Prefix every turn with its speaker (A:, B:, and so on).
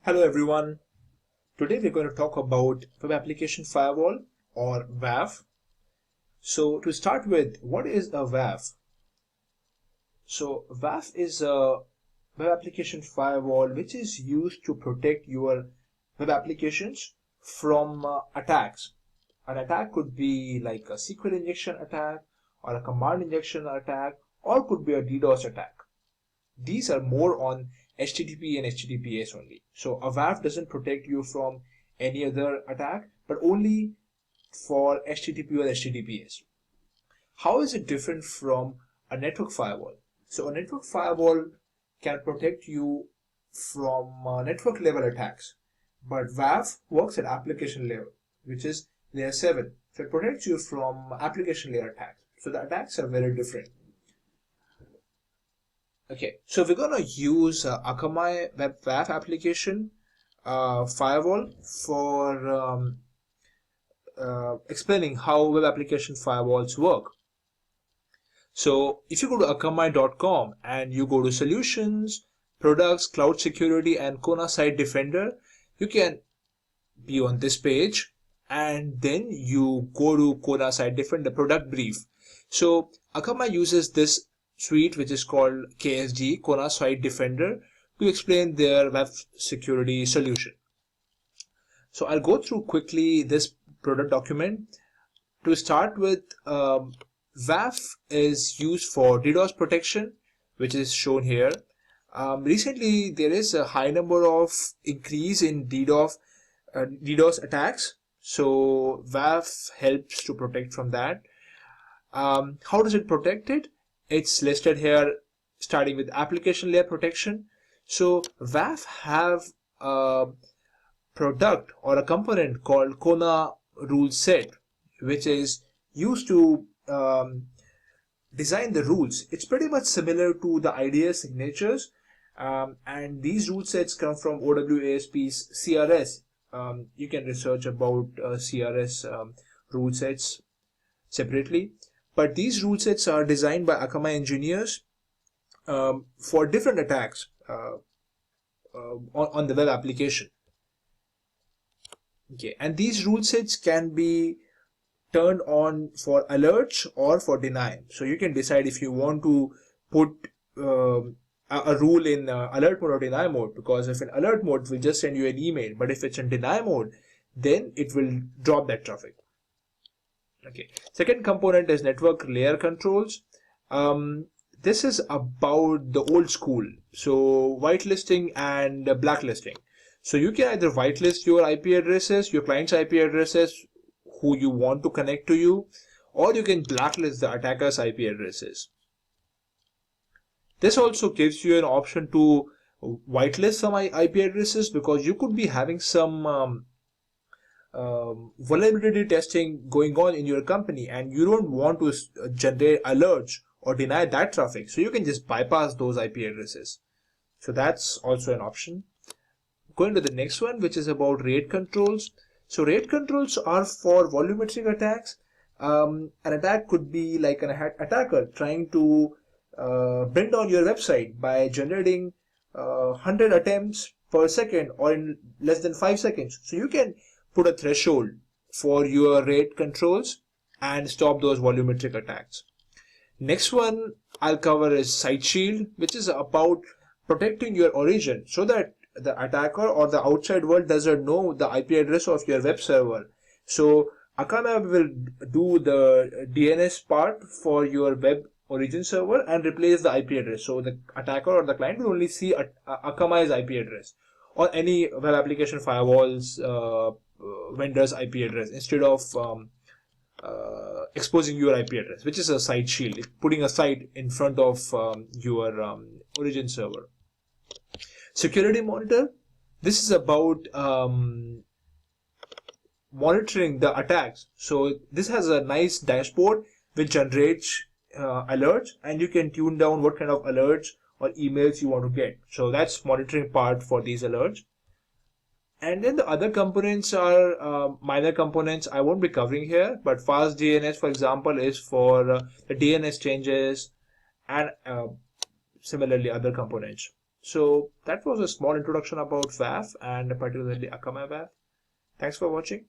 A: Hello everyone. Today we're going to talk about Web Application Firewall or WAF. So to start with, what is a WAF? So WAF is a Web Application Firewall which is used to protect your web applications from attacks. An attack could be like a SQL injection attack or a command injection attack, or could be a DDoS attack. These are more on HTTP and HTTPS only. So a WAF doesn't protect you from any other attack, but only for HTTP or HTTPS. How is it different from a network firewall? So a network firewall can protect you from network level attacks, but WAF works at application level, which is layer 7. So it protects you from application layer attacks. So the attacks are very different. Okay, so we're going to use Akamai WAF application firewall for explaining how web application firewalls work. So if you go to akamai.com and you go to solutions, products, cloud security, and Kona Site Defender, you can be on this page, and then you go to Kona Site Defender product brief. So Akamai uses this suite, which is called KSD, Kona Site Defender, to explain their web security solution. So I'll go through quickly this product document. To start with, WAF is used for DDoS protection, which is shown here. Recently, there is a high number of increase in DDoS attacks. So WAF helps to protect from that. How does it protect it? It's listed here, starting with application layer protection. So WAF have a product or a component called Kona rule set, which is used to design the rules. It's pretty much similar to the IDS signatures, and these rule sets come from OWASP's CRS. You can research about CRS rule sets separately. But these rule sets are designed by Akamai engineers for different attacks on the web application. Okay, and these rule sets can be turned on for alerts or for deny. So you can decide if you want to put a rule in alert mode or deny mode, because if in alert mode it will just send you an email, but if it's in deny mode, then it will drop that traffic. Okay. Second component is network layer controls. This is about the old school, so whitelisting and blacklisting. So you can either whitelist your IP addresses, your client's IP addresses, who you want to connect to you, or you can blacklist the attacker's IP addresses. This also gives you an option to whitelist some IP addresses, because you could be having some vulnerability testing going on in your company, and you don't want to generate alerts or deny that traffic, so you can just bypass those IP addresses. So that's also an option. Going to the next one, which is about RAID controls. So RAID controls are for volumetric attacks. An attack could be like an attacker trying to bring down your website by generating 100 attempts per second or in less than 5 seconds. So you can put a threshold for your RAID controls and stop those volumetric attacks. Next one I'll cover is Site Shield, which is about protecting your origin so that the attacker or the outside world doesn't know the IP address of your web server. So Akamai will do the DNS part for your web origin server and replace the IP address. So the attacker or the client will only see Akamai's IP address or any web application firewalls vendor's IP address, instead of exposing your IP address, which is a site shield, putting a site in front of your origin server. Security monitor. This is about monitoring the attacks. So this has a nice dashboard which generates alerts, and you can tune down what kind of alerts or emails you want to get. So that's monitoring part for these alerts. And then the other components are minor components I won't be covering here, but fast DNS, for example, is for the DNS changes, and similarly other components. So that was a small introduction about WAF and particularly Akamai WAF. Thanks for watching.